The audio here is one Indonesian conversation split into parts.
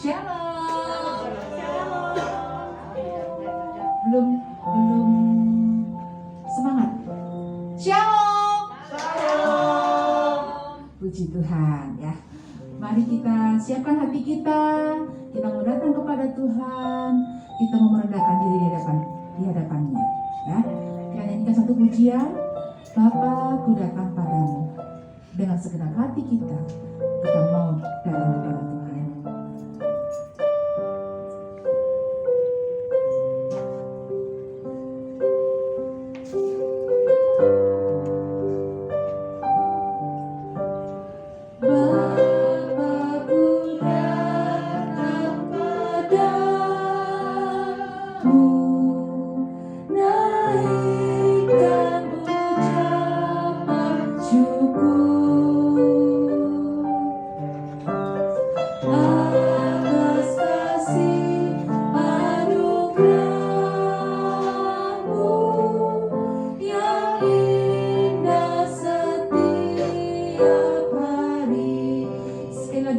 Shalom. Shalom. Belum semangat. Shalom. Shalom. Puji Tuhan ya. Mari kita siapkan hati kita. Kita mau datang kepada Tuhan. Kita mau merendahkan diri di hadapannya. Ya. Kita nyanyikan satu pujian. Bapa, ku datang padamu. Dengan segenap hati kita mau datang kepada Tuhan.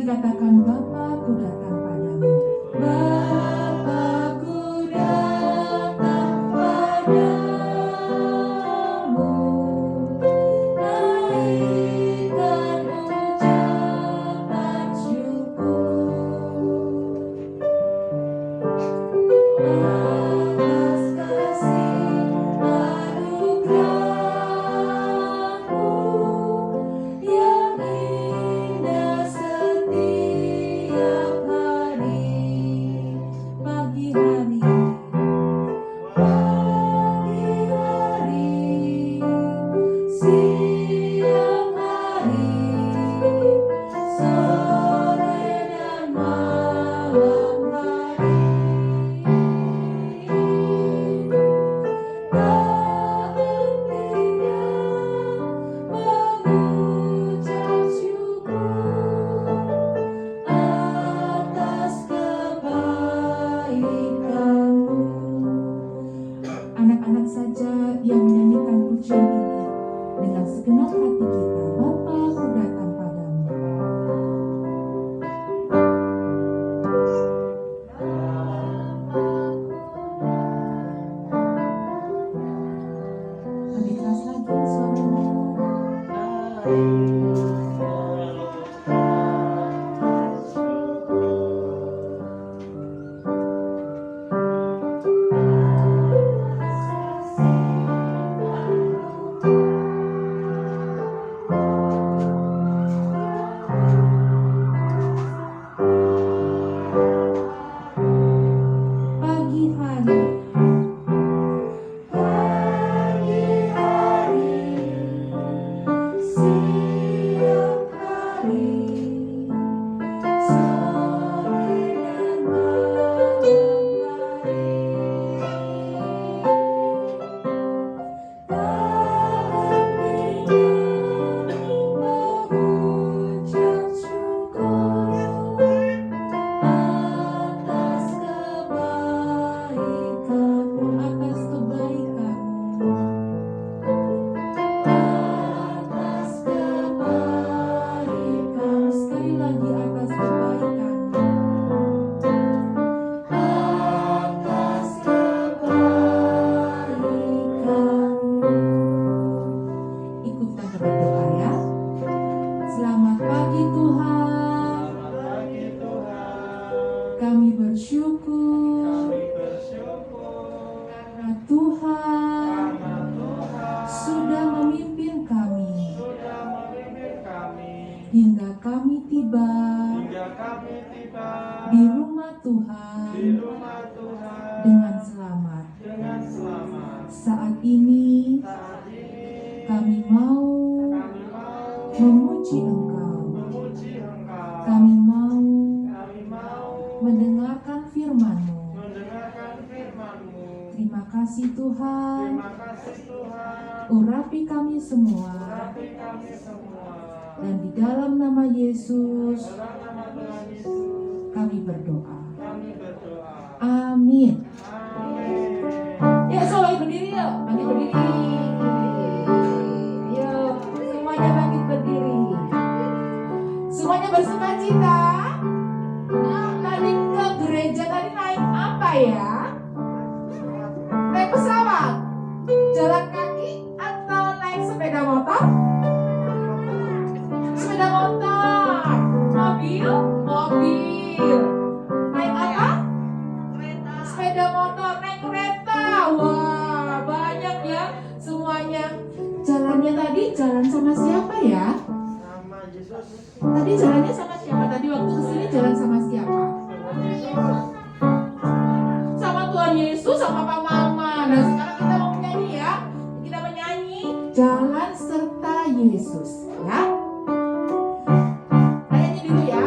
Katakan Bapa, ku datang padamu. Bapa, ku datang padamu. Naikkan ucapan syukur atas kasih anugerah-Mu yang indah setiap hari. Pagi hari, siang hari, sore dan malam hari. Tak hentinya mengucap syukur atas kebaikan-Mu. Anak-anak saja yang menyanyikan pujian ini dengan segenap hati kita. Bapa, ku datang padamu. Lebih keras lagi suaranya. Pagi hari, siang hari, sore dan malam hari. Tak hentinya mengucap syukur atas kebaikan-Mu, atas kebaikan-Mu, atas kebaikan-Mu. Sekali lagi atas kebaikan-Mu, atas kebaikan-Mu. Ikut kita berdoa ya. Selamat pagi Tuhan. Kami bersyukur karena Tuhan sudah memimpin kami hingga kami tiba di rumah Tuhan dengan selamat. Saat ini kami mau memuji Engkau. Kami mau mendengarkan firman-Mu. Terima kasih Tuhan. Urapi kami semua. Dan di dalam nama Yesus kami berdoa. Amin. Ya, selalu berdiri yuk. Bangkit berdiri. Ayo, semuanya bangkit berdiri. Semuanya bersuka cita. Tadi ya? Naik pesawat, jalan kaki, atau naik sepeda motor? Sepeda motor. Mobil? Mobil. Naik apa? Sepeda motor, naik kereta. Wah, banyak ya semuanya. Jalannya tadi jalan sama siapa ya? Sama Yesus. Tadi jalannya sama siapa? Tadi waktu kesini jalan sama siapa? Sama Tuhan Yesus, sama Pak Mama. Nah sekarang kita mau menyanyi ya. Kita menyanyi Jalan Serta Yesus ya. Nyanyi dulu ya.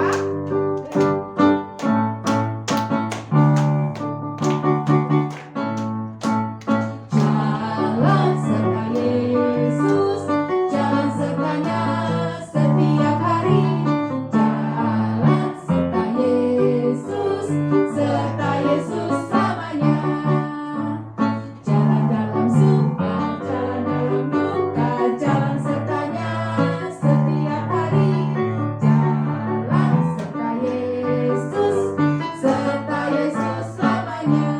Jalan serta Yesus, jalan sertanya setiap hari. Jalan serta Yesus selamanya. Jalan dalam suka, jalan dalam duka, jalan sertanya setiap hari. Jalan serta Yesus selamanya.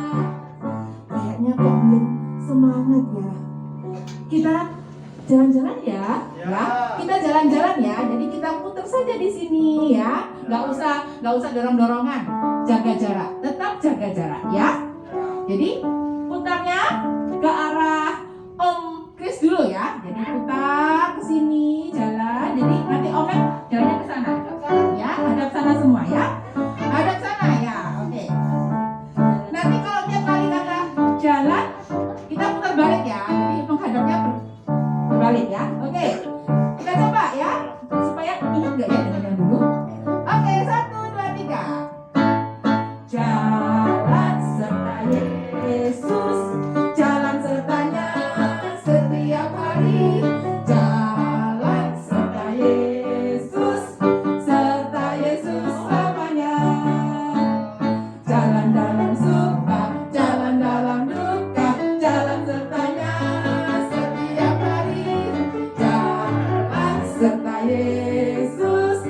Kayaknya kok belum semangat ya. Kita jalan-jalan ya, ya. Kita jalan-jalan ya. Jadi kita putar saja di sini ya. Nggak usah dorong-dorongan. Jaga jarak, tetap jaga jarak ya. Jadi putarnya ke arah Om Chris dulu ya. Jadi putar ke sini jalan. Jadi nanti Om jalannya ke sana. Ya, hadap sana semua ya. Hadap sana ya. Oke. Nanti kalau tiap kali kata jalan, kita putar balik ya. Jadi menghadapnya berbalik ya. Oke. Kita coba ya. Supaya ingat nggak ya dengan yang dulu. Oke, 1, 2, 3. Jalan serta Yesus, jalan sertanya setiap hari. Jalan serta Yesus selamanya. Jalan dalam suka, jalan dalam duka, jalan sertanya setiap hari. Jalan serta Yesus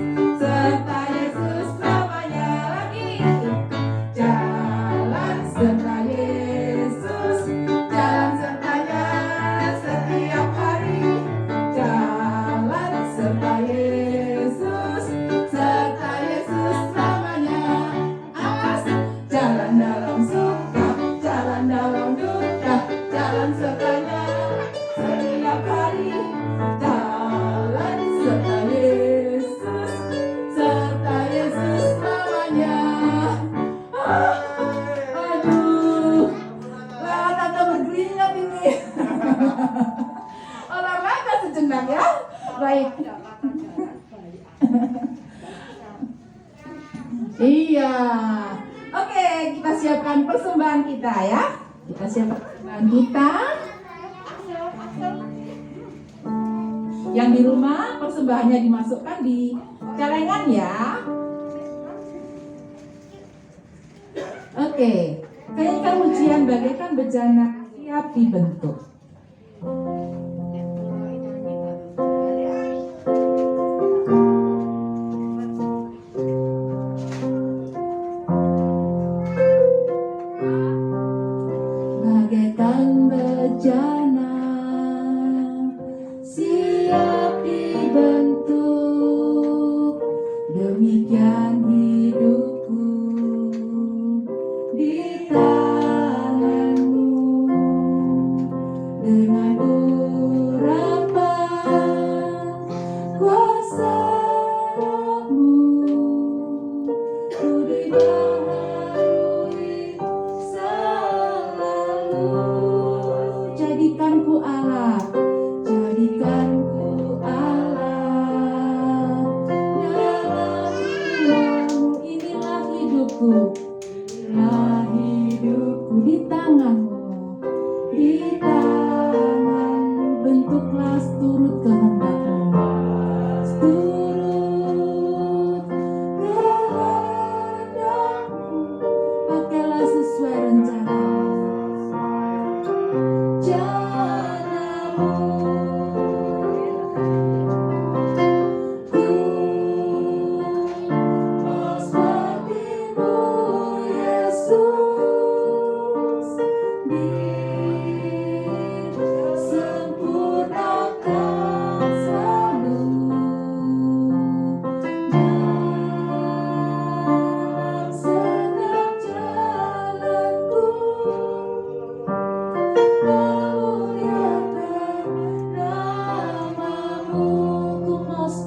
selamanya. Lagi. Jalan serta Yesus, jalan sertanya setiap hari. Jalan serta Yesus selamanya. Awas. Jalan dalam suka, jalan dalam duka, jalan sertanya setiap hari. Jalan serta Yesus selamanya. Aduh, tante berkeringat ini. Olahraga sejenak ya. Baik. Iya. Oke, kita siapkan persembahan kita ya. Kita siapkan persembahan kita. Yang di rumah persembahannya dimasukkan di celengan ya. Oke, kayaknya ujian bagaikan bejana siap dibentuk. Bagaikan bejana siap dibentuk, demikian hidupku di tanganmu.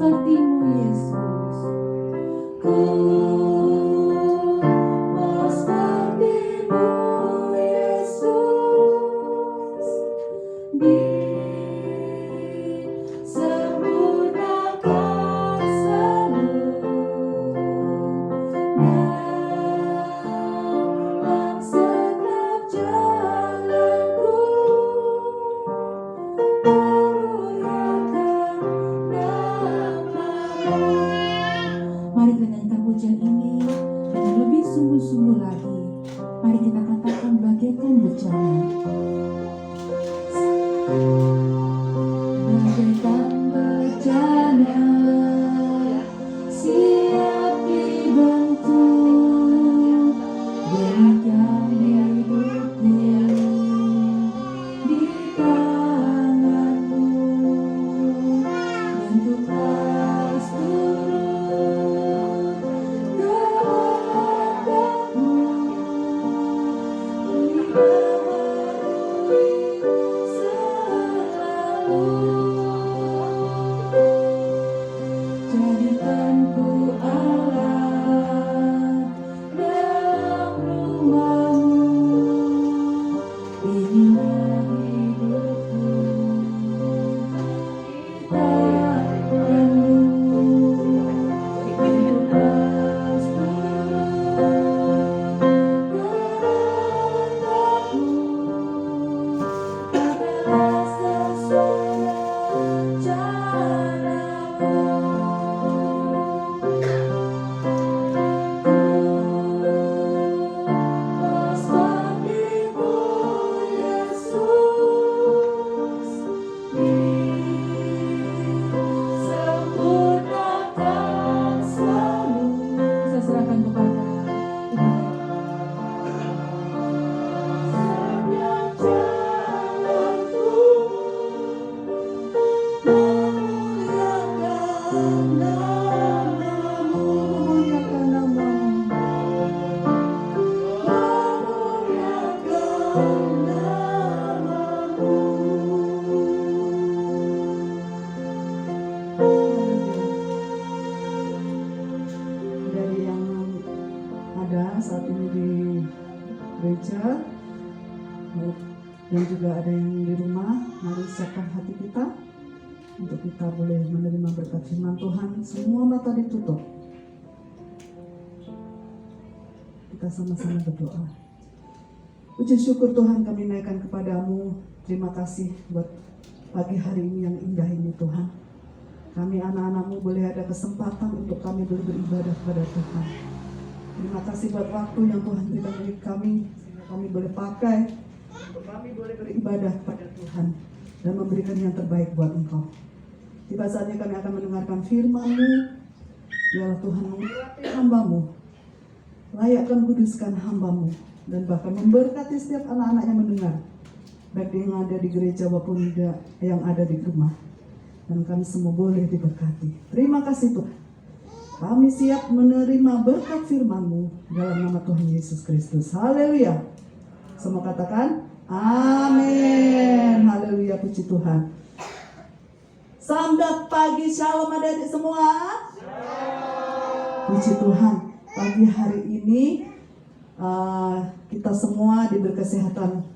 seperti-Mu Yesus. Ku mau seperti-Mu Yesus, disempurnakan selalu dalam setiap jalanku. Mari kita nyanyikan pujian ini dengan lebih sungguh-sungguh lagi. Mari kita katakan bagaikan bejana. Bagaikan bejana siap dibentuk, berikan hidupku di tanganmu. Bentuklah seluruh kehendakmu, memenuhi selalu. Jadikan ku alat dalam rumah-Mu. Inilah hidupku di tangan-Mu. Bentuklah seluruh kehendakmu, adalah sesuai rencana-Mu. Mau seperti-Mu Yesus, disempurnakan selalu. Saya serahkan kepada Ibu. Setiap jalanku memuliakan nama-Mu, memuliakan nama-Mu, memuliakan nama-Mu. Dari yang ada saat ini di gereja dan juga ada yang di rumah, mari siapkan hati kita untuk kita boleh menerima berkat firman Tuhan. Semua mata ditutup, kita sama-sama berdoa. Puji syukur Tuhan kami naikkan kepadamu. Terima kasih buat pagi hari ini yang indah ini Tuhan. Kami anak-anak-Mu boleh ada kesempatan untuk kami boleh beribadah kepada Tuhan. Terima kasih buat waktu yang Tuhan berikan bagi kami, sehingga kami boleh pakai untuk kami boleh beribadah kepada Tuhan dan memberikan yang terbaik buat Engkau. Tiba saatnya kami akan mendengarkan firman-Mu. Biarlah Tuhan mengurapi hamba-Mu, layakkan kuduskan hamba-Mu, dan bahkan memberkati setiap anak-anak yang mendengar, baik yang ada di gereja maupun yang ada di rumah. Dan kami semua boleh diberkati. Terima kasih Tuhan. Kami siap menerima berkat firman-Mu dalam nama Tuhan Yesus Kristus. Haleluya. Semua katakan amin. Haleluya, puji Tuhan. Selamat pagi, shalom adik-adik semua. Puji Tuhan. Pagi hari ini kita semua diberi kesehatan.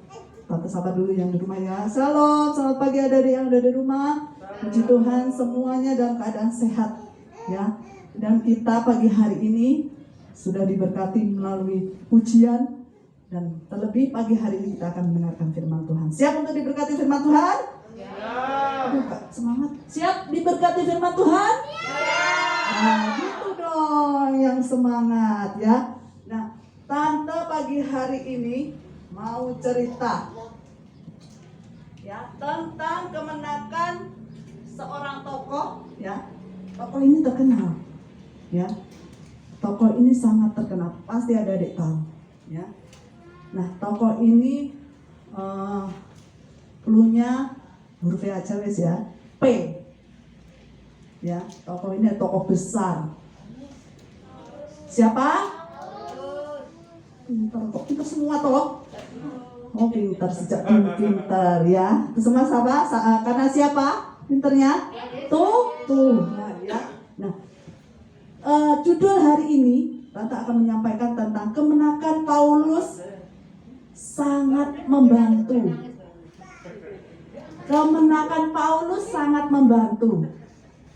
Tante sapa dulu yang di rumah ya. Shalom, selamat pagi adik-adik yang ada di rumah. Puji Tuhan semuanya dalam keadaan sehat ya. Dan kita pagi hari ini sudah diberkati melalui pujian, dan terlebih pagi hari ini kita akan mendengarkan firman Tuhan. Siap untuk diberkati firman Tuhan? Aduh, Kak, semangat. Siap diberkati firman Tuhan? Nah, gitu dong yang semangat ya. Nah, Tante pagi hari ini mau cerita ya tentang kemenakan seorang tokoh ya. Tokoh ini terkenal ya. Tokoh ini sangat terkenal, pasti ada adik tahu ya. Nah, tokoh ini cluenya huruf aja wes ya, P ya. Tokoh ini tokoh besar. Siapa? Pintar kok, kita semua toh. Oh, pintar sejak dulu pintar ya. Itu semua siapa? Karena siapa? Pinternya? Tuhan ya. Nah, judul hari ini Tante akan menyampaikan tentang kemenakan Paulus sangat membantu. Kemenakan Paulus sangat membantu.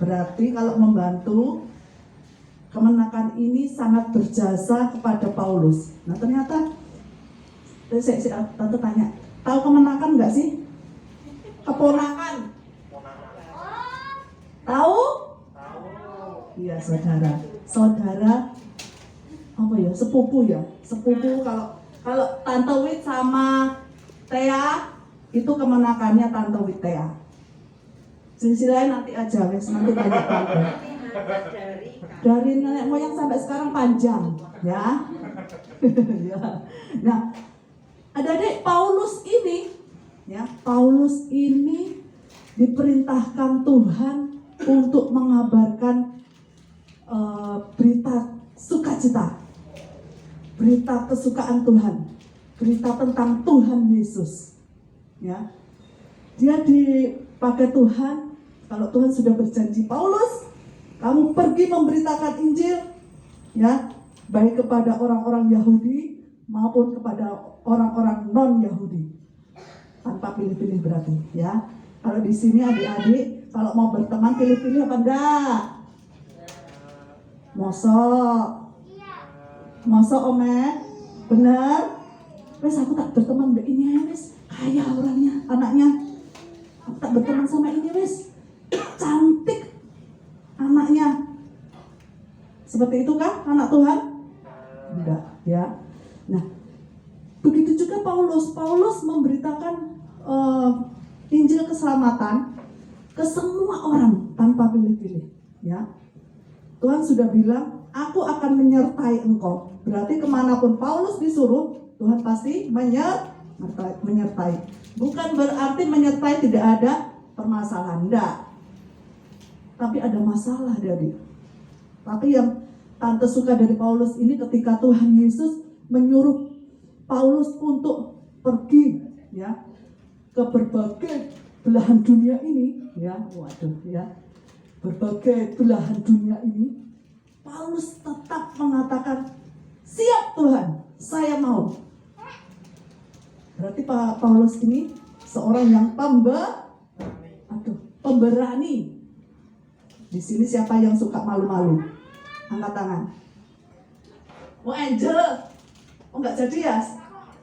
Berarti kalau membantu, kemenakan ini sangat berjasa kepada Paulus. Nah ternyata, Tante tanya, tahu kemenakan nggak sih? Keponakan. Tahu? Iya saudara. Saudara apa ya? Sepupu ya. Sepupu kalau Tante Wit sama Tea itu kemenakannya Tante Wit Tea. Silsilahnya nanti aja wes, nanti banyak banget. Dari nenek moyang sampai sekarang panjang, ya. Ya. Nah, adik-adik Paulus ini, ya, Paulus ini diperintahkan Tuhan untuk mengabarkan berita sukacita, berita kesukaan Tuhan, berita tentang Tuhan Yesus, ya. Dia dipakai Tuhan. Kalau Tuhan sudah berjanji, Paulus, kamu pergi memberitakan Injil, ya, baik kepada orang-orang Yahudi maupun kepada orang-orang non-Yahudi, tanpa pilih-pilih berarti, ya. Kalau di sini adik-adik, kalau mau berteman pilih-pilih apa enggak? Mosok Omet, bener? Wes aku tak berteman dengan ini, wes kaya orangnya, anaknya. Aku tak berteman sama ini, wes cantik anaknya. Seperti itu kan anak Tuhan? Enggak, ya. Nah, begitu juga Paulus memberitakan Injil keselamatan ke semua orang tanpa pilih-pilih, ya. Tuhan sudah bilang, aku akan menyertai engkau. Berarti kemanapun Paulus disuruh, Tuhan pasti menyertai. Bukan berarti menyertai tidak ada permasalahan, enggak. Tapi ada masalah dari. Tapi yang Tante suka dari Paulus ini ketika Tuhan Yesus menyuruh Paulus untuk pergi, ya, ke berbagai belahan dunia ini, ya, waduh, ya, berbagai belahan dunia ini, Paulus tetap mengatakan, siap Tuhan, saya mau. Berarti Paulus ini seorang yang pemberani. Di sini siapa yang suka malu-malu? Angkat tangan. Oh Angel, oh nggak jadi ya?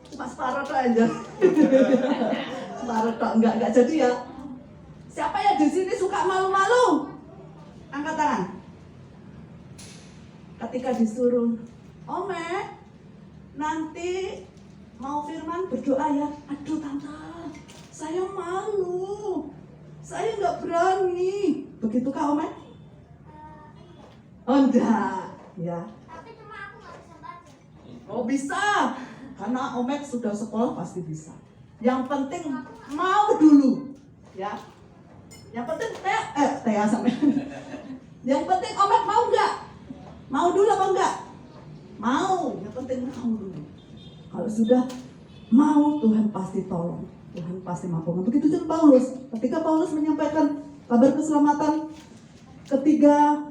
Cuma separuh tuh Angel. Separuh tuh nggak jadi ya? Siapa yang di sini suka malu-malu? Angkat tangan. Ketika disuruh, Ome, nanti mau firman berdoa ya. Aduh Tante, saya malu, saya nggak berani. Begitu kah Ome? Oh enggak, ya. Tapi cuma aku nggak bisa baca. Oh bisa, karena Omek sudah sekolah pasti bisa. Yang penting mau dulu, ya. Yang penting Tea sampai. Yang penting Omek mau nggak? Mau dulu apa enggak? Mau, yang penting mau dulu. Kalau sudah mau, Tuhan pasti tolong, Tuhan pasti mampu. Begitu juga Paulus. Ketika Paulus menyampaikan kabar keselamatan, ketiga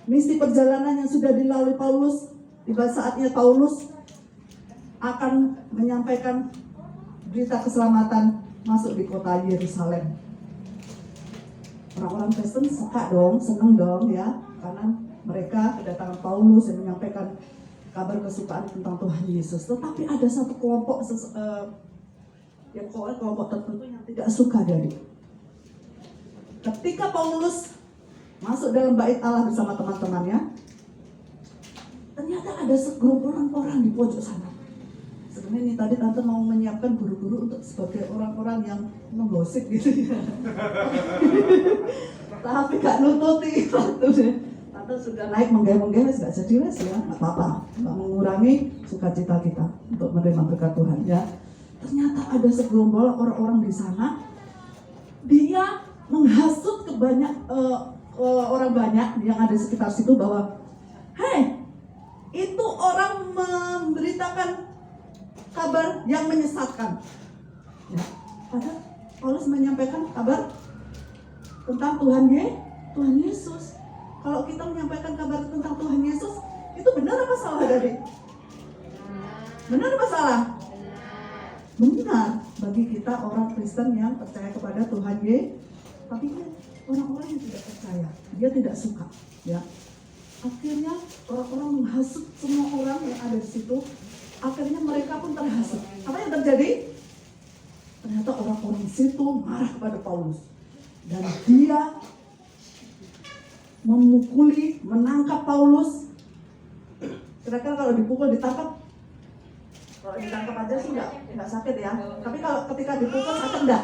misi perjalanan yang sudah dilalui Paulus, tiba saatnya Paulus akan menyampaikan berita keselamatan masuk di kota Yerusalem. Orang-orang Kristen suka dong, seneng dong ya, karena mereka kedatangan Paulus yang menyampaikan kabar kesukaan tentang Tuhan Yesus. Tetapi ada satu kelompok kelompok tertentu yang tidak suka dari. Ketika Paulus masuk dalam bait Allah bersama teman-temannya, ternyata ada segerombolan orang di pojok sana. Sebenarnya ini tadi Tante mau menyiapkan guru-guru untuk sebagai orang-orang yang menggosip gitu ya. Tapi gak nututi Tante sudah naik menggeh-menggeh, gak jadi les ya, gak apa-apa, gak mengurangi sukacita kita untuk menerima berkat Tuhan ya. Ternyata ada segerombolan orang-orang di sana, dia menghasut ke banyak orang banyak yang ada di sekitar situ bahwa, hei, itu orang memberitakan kabar yang menyesatkan. Ya, padahal Paulus menyampaikan kabar tentang Tuhan Yesus. Kalau kita menyampaikan kabar tentang Tuhan Yesus, itu benar apa salah, Adik? Benar apa salah? Benar bagi kita orang Kristen yang percaya kepada Tuhan Yesus. Tapi orang-orang yang tidak percaya, dia tidak suka, ya. Akhirnya orang-orang menghasut semua orang yang ada di situ. Akhirnya mereka pun terhasut. Apa yang terjadi? Ternyata orang-orang di situ marah kepada Paulus dan dia memukuli, menangkap Paulus. Kira-kira kalau dipukul, ditangkap, kalau ditangkap aja sih nggak sakit ya. Tapi kalau ketika dipukul sakit enggak?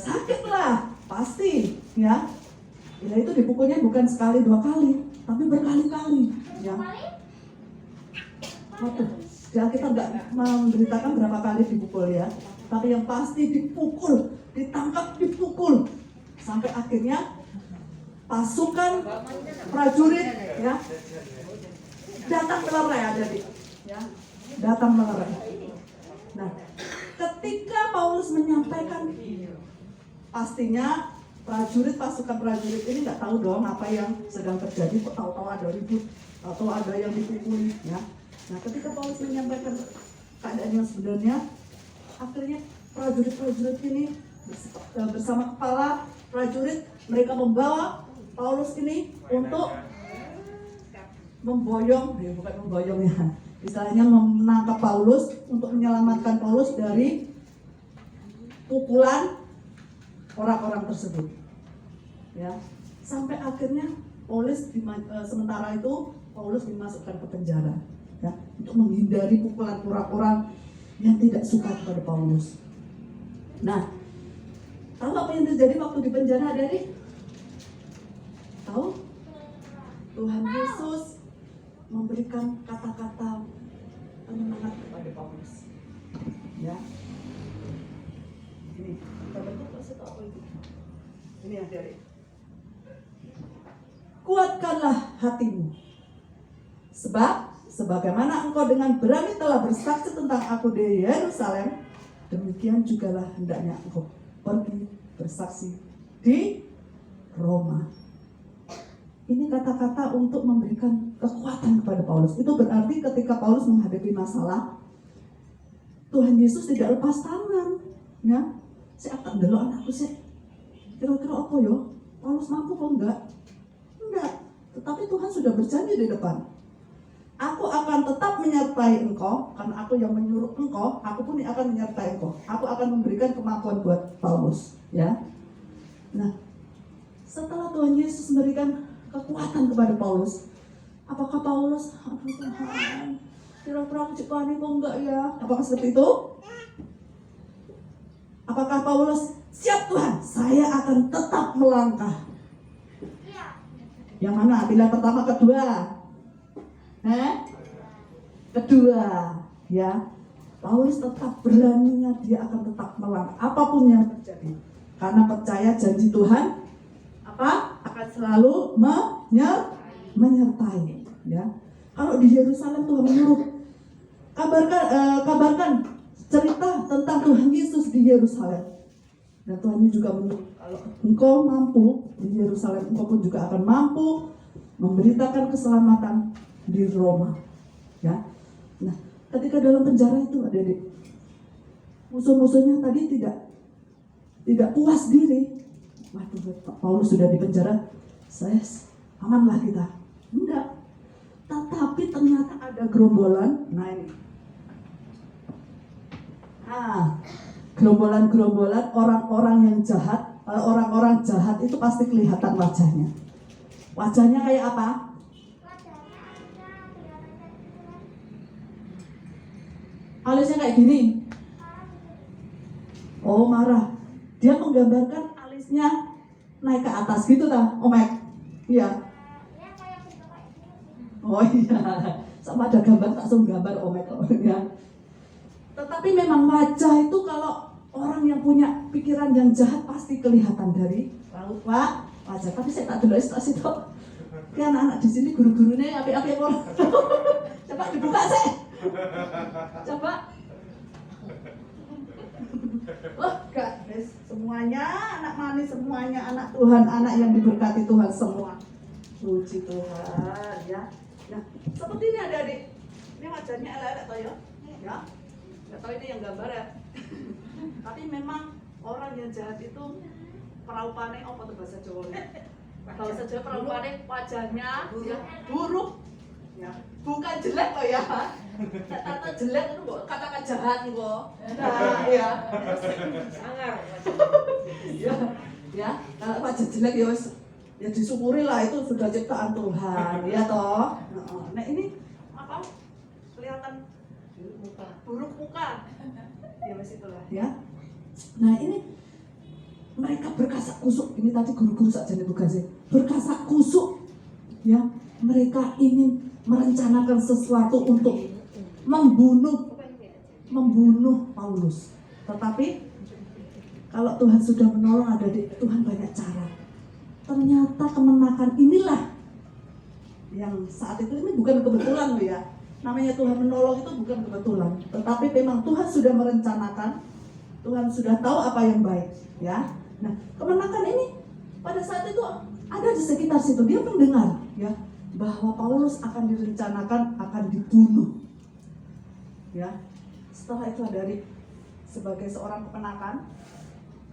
Sakit lah, pasti ya. Ya itu dipukulnya bukan sekali dua kali, tapi berkali-kali ya. Waduh, ya kita nggak memberitakan berapa kali dipukul ya. Tapi yang pasti dipukul, ditangkap, dipukul. Sampai akhirnya pasukan prajurit ya datang melerai, Adik ya. Datang melerai. Nah, ketika Paulus menyampaikan, pastinya pasukan prajurit ini nggak tahu dong apa yang sedang terjadi. Kok tahu-tahu ada ribut atau ada yang dipukuli ya. Nah, ketika Paulus menyampaikan keadaan yang sebenarnya, akhirnya prajurit-prajurit ini bersama kepala prajurit, mereka membawa Paulus ini untuk memboyong, bukan memboyong ya, istilahnya menangkap Paulus untuk menyelamatkan Paulus dari pukulan orang-orang tersebut. Ya, sampai akhirnya sementara itu Paulus dimasukkan ke penjara, ya, untuk menghindari pukulan orang-orang yang tidak suka kepada Paulus. Nah, tahu apa yang terjadi waktu di penjara, Adik? Tahu? Tuhan Yesus memberikan kata-kata penyemangat kepada Paulus. Ya. Ini, kita bentuk kasih tahu apa itu? Ini ya, Adik. Kuatkanlah hatimu, sebab sebagaimana engkau dengan berani telah bersaksi tentang aku di Yerusalem, demikian jugalah hendaknya engkau pergi bersaksi di Roma. Ini kata-kata untuk memberikan kekuatan kepada Paulus. Itu berarti ketika Paulus menghadapi masalah, Tuhan Yesus tidak lepas tangan. Ya, saya akan delok anakku sih. Kira-kira apa ya? Paulus mampu kok enggak? Enggak. Tetapi Tuhan sudah berjanji di depan. Aku akan tetap menyertai engkau, karena aku yang menyuruh engkau, aku pun akan menyertai engkau. Aku akan memberikan kemampuan buat Paulus, ya. Nah, setelah Tuhan Yesus memberikan kekuatan kepada Paulus, apakah Paulus, aduh Tuhan, kira-kira aku cipani kok enggak ya? Apakah seperti itu? Apakah Paulus, siap Tuhan, saya akan tetap melangkah? Yang mana? Pilihan pertama, kedua? Kedua, ya. Paulus tetap beraninya, dia akan tetap melangkah apapun yang terjadi, karena percaya janji Tuhan akan selalu menyertai, ya. Kalau di Yerusalem Tuhan menyuruh kabarkan cerita tentang Tuhan Yesus di Yerusalem, dan Tuhan juga menyuruh, kalau engkau mampu di Yerusalem, engkau pun juga akan mampu memberitakan keselamatan di Roma, ya. Nah, ketika dalam penjara itu, adik-adik, musuh-musuhnya tadi tidak puas diri. Waduh, Paulus sudah di penjara, saya amanlah kita. Enggak. Tetapi ternyata ada gerombolan. Nah ini. Gerombolan-gerombolan orang-orang yang jahat. Orang-orang jahat itu pasti kelihatan wajahnya. Wajahnya kayak apa? Alisnya kayak gini. Oh, marah. Dia menggambarkan alisnya naik ke atas gitu ta, Omek? Iya. Oh iya. Sama ada gambar, tak langsung gambar Omek ya. Tetapi memang wajah itu kalau orang yang punya pikiran yang jahat pasti kelihatan dari raut wajah. Tapi saya tak dulu situ. Ya anak-anak di sini guru-gurunya api-api orang. Coba dibuka sih. Coba. Oh, enggak, guys. Semuanya anak manis, semuanya anak Tuhan, anak yang diberkati Tuhan semua. Puji Tuhan, ya. Nah, seperti ini adik-adik. Ini wajahnya elek-elek toh ya. Ya. Enggak tahu ini yang gambar ya. Tapi memang orang yang jahat itu peraupane apa tuh bahasa Jawa? Bahasa Jawa peraupane wajahnya ya buruk. Ya, bukan jelek kok ya. Kata jelek itu kok katakan jahat kok. Nah, ya. Sangar. Ya, ya. Kalau wajah jelek ya wis ya disyukuri lah, itu sudah ciptaan Tuhan, ya toh. Nah, ini apa? Kelihatan buruk muka. Ya wis itulah ya. Nah, ini mereka berkasak kusuk. Ini tadi guru-guru saja nih tugasnya. Berkasak kusuk. Ya, mereka ingin merencanakan sesuatu untuk membunuh Paulus. Tetapi kalau Tuhan sudah menolong adik-adik, Tuhan banyak cara. Ternyata kemenakan inilah yang saat itu, ini bukan kebetulan loh ya. Namanya Tuhan menolong itu bukan kebetulan, tetapi memang Tuhan sudah merencanakan, Tuhan sudah tahu apa yang baik, ya. Nah, kemenakan ini pada saat itu ada di sekitar situ, dia mendengar, ya, bahwa Paulus akan direncanakan akan dibunuh, ya. Setelah itu dari sebagai seorang kemenakan,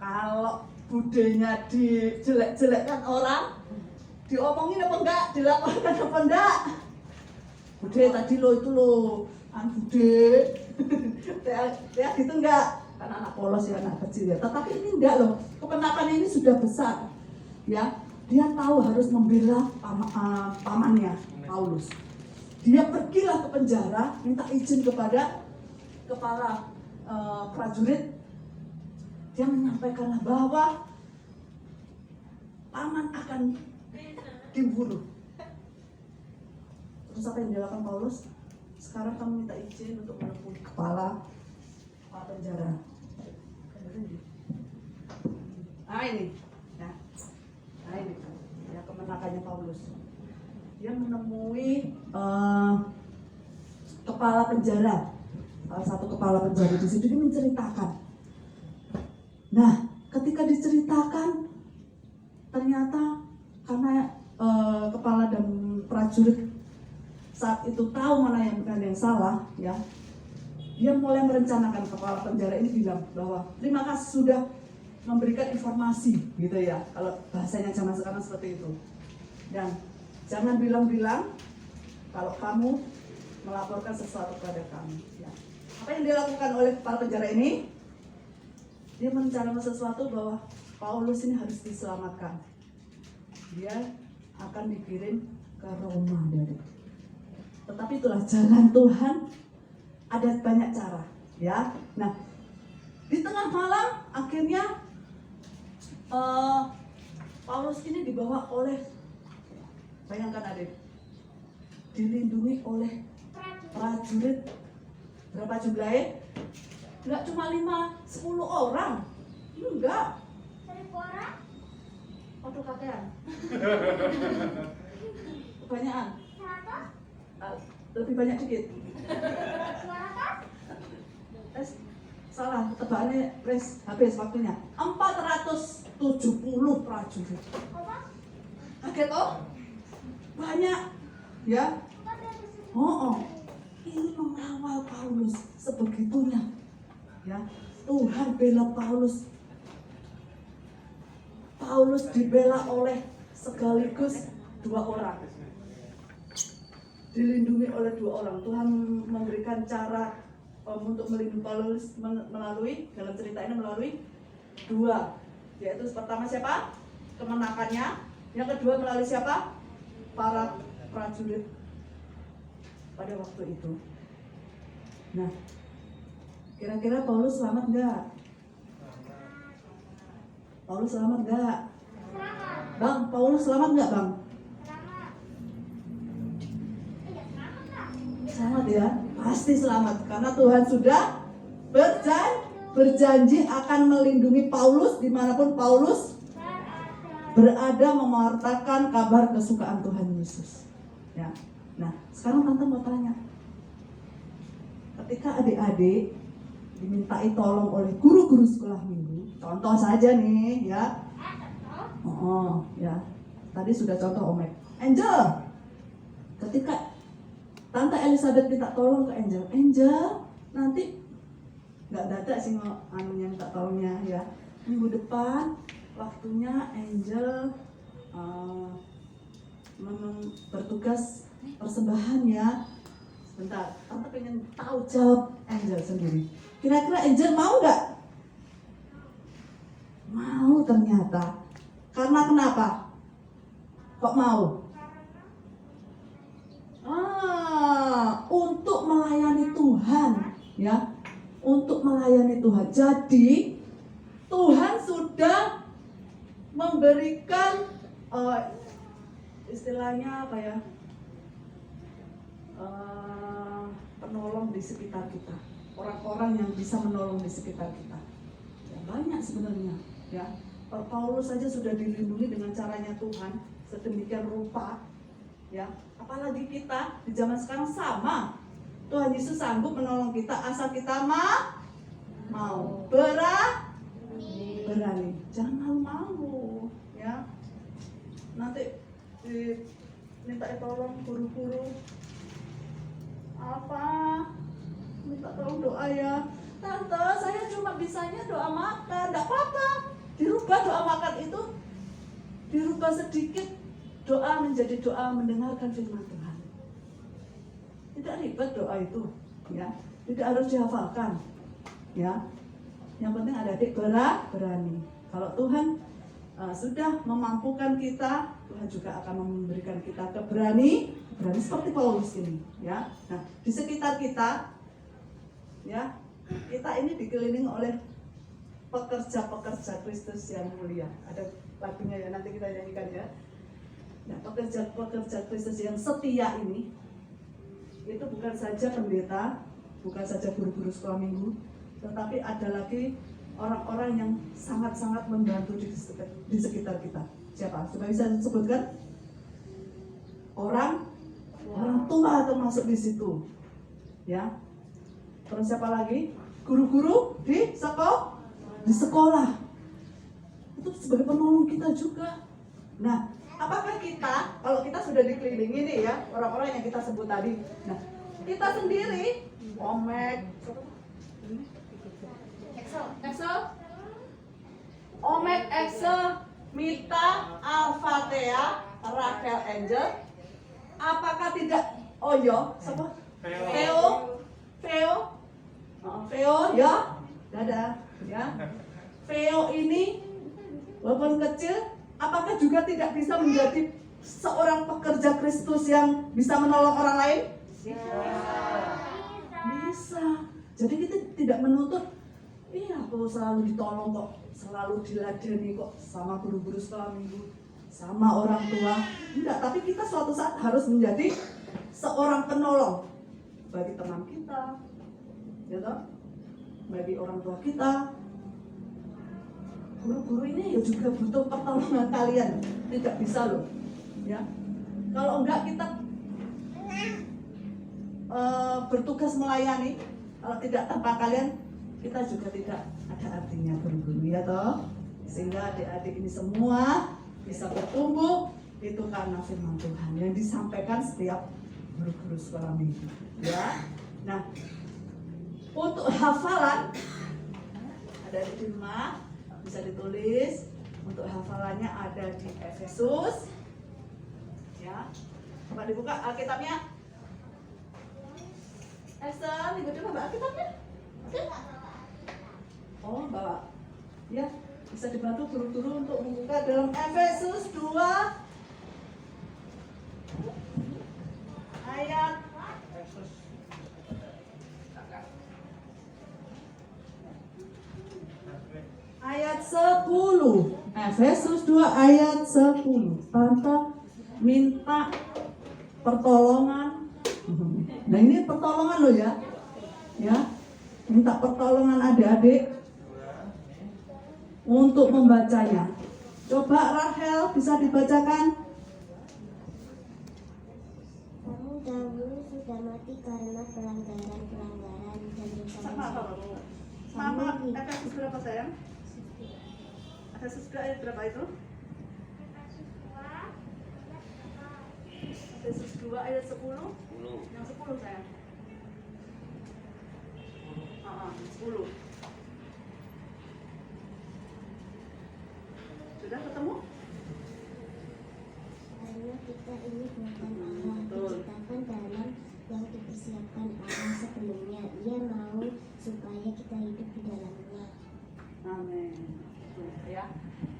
kalau budenya dijelek-jelekkan orang, diomongin apa enggak, dilaporkan apa enggak. Bude tadi lo itu lo, bude, ya gitu enggak, kan anak polos ya, anak kecil ya. Tetapi ini enggak loh, kemenakannya ini sudah besar, ya. Dia tahu harus membela pamannya Paulus. Dia pergilah ke penjara, minta izin kepada kepala prajurit. Dia menyampaikanlah bahwa paman akan dibunuh. Terus apa yang dilakukan Paulus? Sekarang kamu minta izin untuk menemui kepala penjara. Nah ini, ya. Nah ini, ya kemenakannya Paulus. Dia menemui kepala penjara, salah satu kepala penjara di situ. Dia menceritakan. Nah, ketika diceritakan, ternyata karena kepala dan prajurit saat itu tahu mana yang benar yang salah, ya, dia mulai merencanakan. Kepala penjara ini bilang bahwa terima kasih sudah memberikan informasi, gitu ya, kalau bahasanya zaman sekarang seperti itu. Dan jangan bilang-bilang kalau kamu melaporkan sesuatu kepada kami, ya. Apa yang dilakukan oleh kepala penjara ini? Dia merencanakan sesuatu bahwa Paulus ini harus diselamatkan. Dia akan dikirim ke Roma, dari. Tetapi itulah jalan Tuhan, ada banyak cara, ya. Nah, di tengah malam akhirnya Paulus ini dibawa oleh, bayangkan adik, dilindungi oleh prajurit. Berapa jumlahnya? Enggak cuma 5-10 orang, enggak. 1.000 orang? Waduh kakean. Kebanyakan. 100? Lebih banyak dikit. 200? Salah, tebakannya habis waktunya. 470 prajurit. Apa? Kaget toh? Banyak, ya. Oh. Ini mengawal Paulus sebegitunya, ya. Tuhan bela Paulus. Paulus dibela oleh sekaligus 2 orang. Dilindungi oleh 2 orang. Tuhan memberikan cara untuk melindungi Paulus melalui, dalam cerita ini melalui 2. Yaitu pertama siapa? Kemenakannya. Yang kedua melalui siapa? Para prajurit pada waktu itu. Nah, kira-kira Paulus selamat enggak? Paulus selamat enggak? Selamat. Bang, Paulus selamat enggak, Bang? Selamat. Iya, selamat lah. Selamat ya, pasti selamat. Karena Tuhan sudah berjanji akan melindungi Paulus dimanapun Paulus berada, mewartakan kabar kesukaan Tuhan Yesus. Ya. Nah, sekarang tante mau tanya, ketika adik-adik dimintai tolong oleh guru-guru sekolah minggu. Contoh saja nih ya. Ya. Tadi sudah contoh Omek. Angel, ketika Tante Elizabeth minta tolong ke Angel, nanti nggak dadak sih anunya minta tolongnya ya. Minggu depan waktunya Angel bertugas persembahan ya. Sebentar, Tante pengen tahu jawab Angel sendiri. Kira-kira Angel mau nggak? Mau ternyata. Karena kenapa? Kok mau? Untuk melayani Tuhan, ya. Untuk melayani Tuhan. Jadi Tuhan sudah memberikan istilahnya apa ya? Penolong di sekitar kita. Orang-orang yang bisa menolong di sekitar kita. Ya, banyak sebenarnya, ya. Paulus saja sudah dilindungi dengan caranya Tuhan sedemikian rupa, ya. Apalagi kita di zaman sekarang sama. Tuhan Yesus sanggup menolong kita asal kita mau berani. Jangan malu-malu, ya. Nanti minta tolong guru-guru apa? Minta tolong doa ya. Tante, saya cuma bisanya doa makan. Enggak apa-apa. Dirubah doa makan itu, dirubah sedikit doa menjadi doa mendengarkan firman Tuhan. Tidak ribet doa itu, ya. Tidak harus dihafalkan, ya. Yang penting adik-adik berani. Kalau Tuhan sudah memampukan kita, Tuhan juga akan memberikan kita berani seperti Paulus ini, ya. Nah, di sekitar kita, ya, kita ini dikelilingi oleh pekerja-pekerja Kristus yang mulia. Ada lagunya ya, nanti kita nyanyikan ya. Nah, pekerja-pekerja Kristus yang setia ini, itu bukan saja pendeta, bukan saja guru-guru sekolah minggu, tetapi ada lagi orang-orang yang sangat-sangat membantu di sekitar kita. Siapa? Coba bisa disebutkan? Orang tua termasuk di situ, ya. Terus siapa lagi? Guru-guru di sekolah. Itu sebagai penolong kita juga. Nah, apakah kita, kalau kita sudah dikelilingi nih ya, orang-orang yang kita sebut tadi. Nah, kita sendiri, Omek, Excel, Mita, Alfatea, Rachel, Angel. Apakah tidak? Siapa? Veo, ya, dadah, ya. Veo ini walaupun kecil, apakah juga tidak bisa menjadi seorang pekerja Kristus yang bisa menolong orang lain? Bisa. Jadi kita tidak menuntut, aku selalu ditolong kok, selalu diladeni kok sama guru-guru sekolah minggu, sama orang tua. Enggak, tapi kita suatu saat harus menjadi seorang penolong bagi teman kita, ya toh? Bagi orang tua kita. Guru-guru ini ya juga butuh pertolongan kalian. Tidak bisa loh, ya. Kalau enggak kita bertugas melayani, kalau tidak tanpa kalian, kita juga tidak ada artinya guru-guru, ya toh. Sehingga adik-adik ini semua bisa bertumbuh itu karena firman Tuhan yang disampaikan setiap guru-guru sekolah minggu, ya. Nah, untuk hafalan ada di rumah, bisa ditulis. Untuk hafalannya ada di Efesus, ya. Coba dibuka Alkitabnya. Esther, coba bawa Alkitabnya. Oke? Bawa. Ya, bisa dibantu guru-guru untuk membuka dalam Efesus 2 ayat 10. Efesus 2 ayat 10. Tante minta pertolongan. Nah, ini pertolongan loh ya. Ya. Minta pertolongan adik-adik untuk membacanya. Coba Rachel bisa dibacakan. Kamu dahulu sudah mati karena pelanggaran dan dosa-dosa. Sama Efesus berapa sayang? Efesus 2 ayat berapa itu? Efesus 2 ayat 10. Yang 10 sayang. 10. Sudah ketemu? Karena kita ini buatan Allah, diciptakan dalam yang dipersiapkan Allah sebelumnya. Ia mau supaya kita hidup di dalamnya. Amin. Tuh, ya.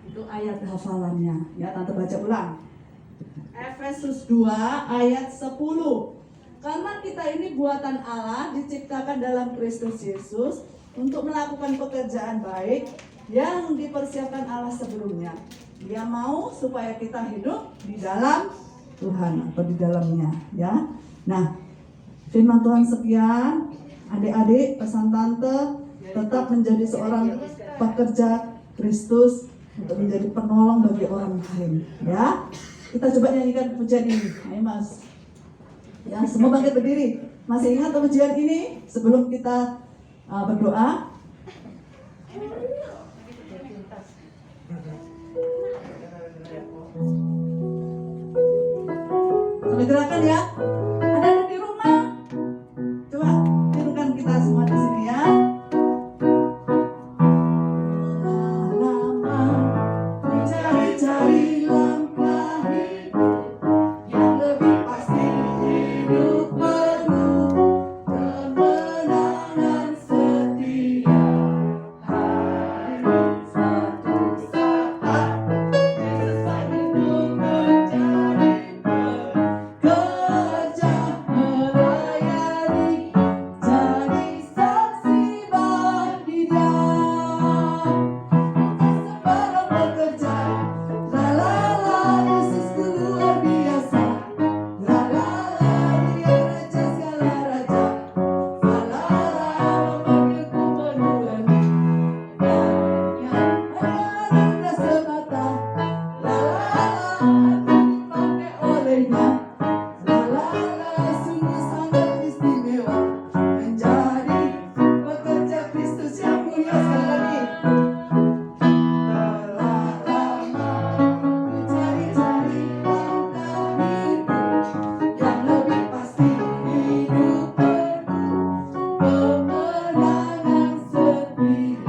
Itu ayat hafalannya. Ya, Tante baca ulang. Efesus 2 ayat 10. Karena kita ini buatan Allah, diciptakan dalam Kristus Yesus untuk melakukan pekerjaan baik yang dipersiapkan Allah sebelumnya. Dia mau supaya kita hidup di dalam Tuhan atau di dalamnya, ya. Nah, firman Tuhan sekian. Adik-adik, pesan Tante tetap menjadi seorang pekerja Kristus untuk menjadi penolong bagi orang lain, ya. Kita coba nyanyikan pujian ini. Ayo Mas. Ya, semua bangkit berdiri. Masih ingat pujian ini sebelum kita berdoa? Sampai gerakan ya. Ada yang di rumah? Coba tirukan kita semua di sini ya. Lama mencari-cari langkah hidup yang lebih pasti, hidup penuh kemenangan setia. Hari suatu saat Yesus pagi hidup menjadi pekerja melayani, jadi saksi bagi Dia. Sebarang bekerja, la la la, Yesusku luar biasa. La la la, Dia raja segala raja. La la la, memanggilku penuh hanya semata. La la la, aku dipakai olehnya. La la la, sungguh sangat istimewa menjadi pekerja Kristus yang mulia. Sekali lagi. Telah lama ku cari-cari langkah hidup yang lebih pasti, hidup penuh kemenangan setia.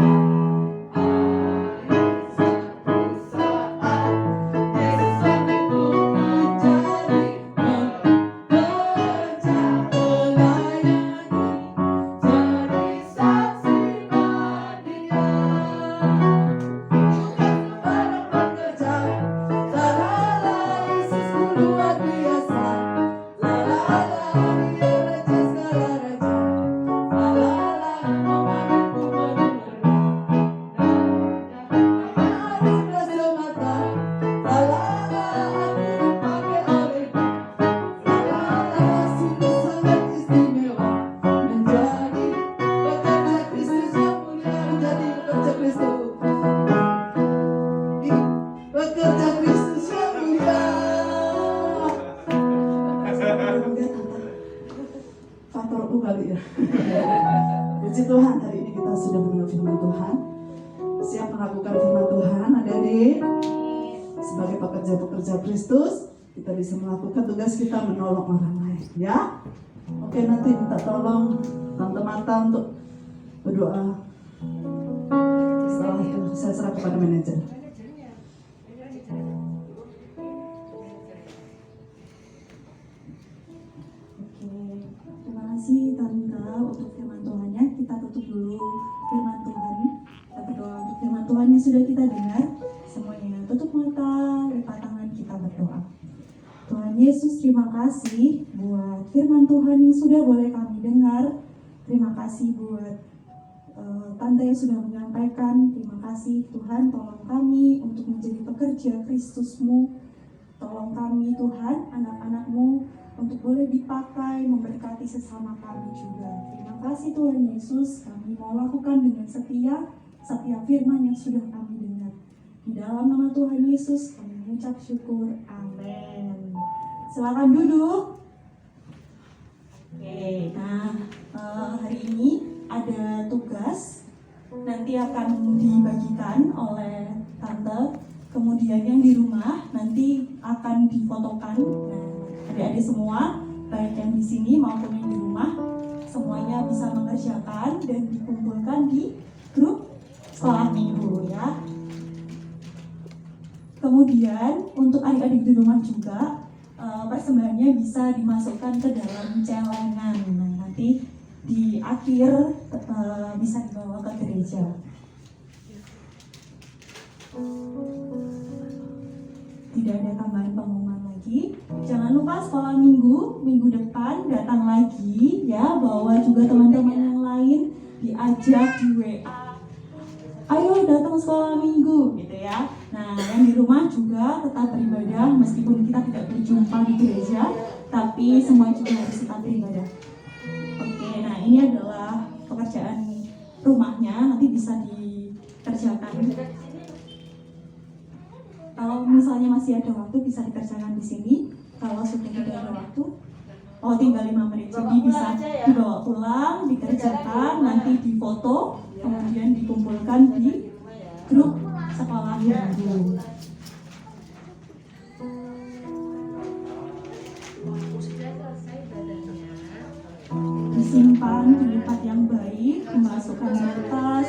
Hari suatu saat Yesus panggilku menjadi pekerja melayani, jadi saksi bagi Dia. Bukan sembarang pekerja, la la la, Yesusku luar biasa. La la la, Dia raja segala raja. La la la, memanggilku penuh anugerah semata. La la la, aku dipakai olehnya. La la la, sungguh sangat istimewa menjadi pekerja Kristus yang mulia, menjadi pekerja Kristus. Pekerja Kristus yang mulia. Faktorku kali ya. Puji Tuhan, hari ini kita sudah mendengar firman Tuhan. Siap melakukan firman Tuhan, adik-adik. Sebagai pekerja-pekerja Kristus, kita bisa melakukan tugas kita menolong orang lain, ya. Oke, nanti minta tolong Tante Marta untuk berdoa. Setelah itu saya serah kepada manajer. Oke, terima kasih Tante untuk firman Tuhannya. Kita tutup dulu firman Tuhan. Kita berdoa untuk firman Tuhan yang sudah kita dengar. Semuanya tutup mata, lipat tangan, kita berdoa. Tuhan Yesus, terima kasih buat firman Tuhan yang sudah boleh kami dengar. Terima kasih buat Tante yang sudah menyampaikan. Terima kasih Tuhan, tolong kami untuk menjadi pekerja Kristus-Mu. Tolong kami Tuhan, anak-anak-Mu, untuk boleh dipakai memberkati sesama kami juga. Terima kasih Tuhan Yesus, kami mau lakukan dengan setia setiap firman yang sudah kami dengar. Di dalam nama Tuhan Yesus kami mengucap syukur. Amin. Silakan duduk. Oke, nah hari ini ada tugas nanti akan dibagikan oleh tante. Kemudian yang di rumah nanti akan difotokan. Nah, adik-adik semua, baik yang di sini maupun yang di rumah, semuanya bisa mengerjakan dan dikumpulkan di grup sekolah minggu ya. Kemudian untuk adik-adik di rumah juga persembahannya bisa dimasukkan ke dalam celengan. Nah, nanti di akhir bisa dibawa ke gereja. Tidak ada tambahan pengumuman lagi. Jangan lupa sekolah minggu depan datang lagi ya, bawa juga teman-teman yang lain, diajak di WA. Ayo datang sekolah minggu gitu ya. Nah, yang di rumah juga tetap beribadah meskipun kita tidak berjumpa di gereja, tapi semua juga harus tetap beribadah. Oke, nah ini adalah pekerjaan rumahnya, nanti bisa dikerjakan. Kalau misalnya masih ada waktu bisa dikerjakan di sini. Kalau sudah tidak ada waktu, tinggal 5 menit. Jadi bisa dibawa pulang, dikerjakan, nanti difoto, kemudian dikumpulkan di grup sekolah minggu. Disimpan di tempat yang baik, dimasukkan ke tas.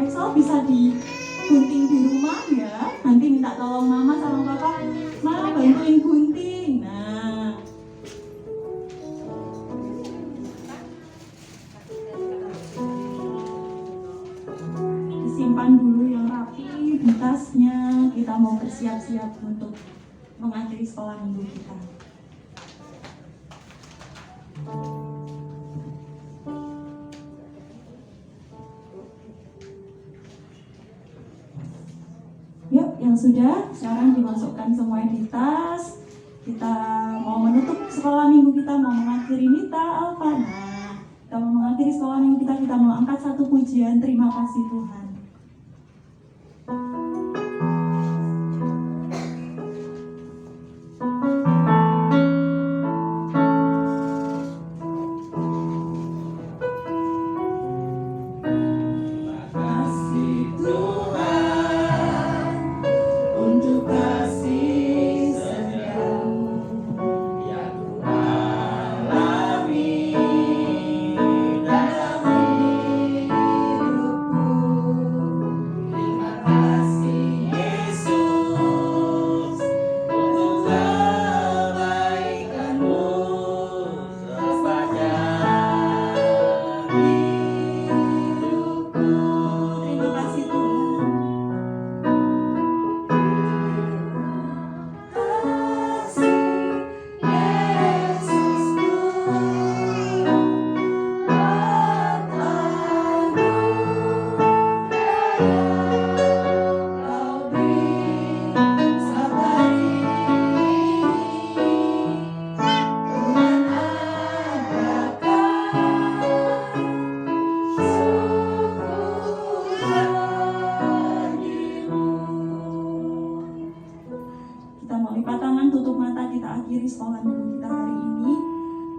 Excel bisa digunting di rumah ya. Nanti minta tolong mama sama papa, ma bantuin gunting. Nah, disimpan dulu yang rapi di tasnya. Kita mau bersiap-siap untuk mengakhiri sekolah minggu kita. Yuk, yang sudah, sekarang dimasukkan semua di tas. Kita mau menutup sekolah minggu kita, mau mengakhiri Nita, Alfa. Nah, kita mau mengakhiri sekolah minggu kita mau angkat satu pujian, terima kasih Tuhan. Sekolah minggu kita hari ini.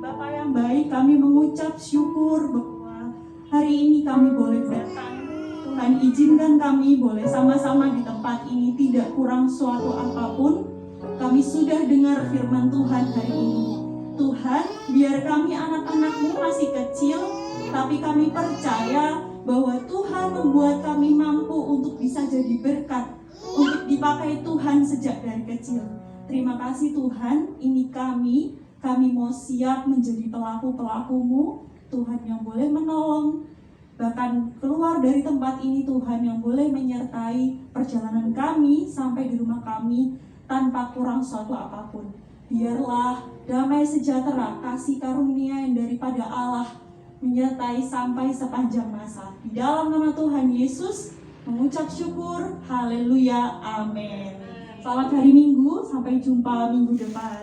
Bapak yang baik, kami mengucap syukur bahwa hari ini kami boleh datang. Tuhan izinkan kami boleh sama-sama di tempat ini, tidak kurang suatu apapun. Kami sudah dengar firman Tuhan hari ini. Tuhan, biar kami anak-anak-Mu masih kecil, tapi kami percaya bahwa Tuhan membuat kami mampu untuk bisa jadi berkat, untuk dipakai Tuhan sejak dari kecil. Terima kasih Tuhan, ini kami mau siap menjadi pelaku-pelaku-Mu, Tuhan yang boleh menolong, bahkan keluar dari tempat ini Tuhan yang boleh menyertai perjalanan kami sampai di rumah kami tanpa kurang suatu apapun. Biarlah damai sejahtera, kasih karunia yang daripada Allah menyertai sampai sepanjang masa. Di dalam nama Tuhan Yesus, mengucap syukur, haleluya, amin. Selamat hari Minggu, sampai jumpa minggu depan.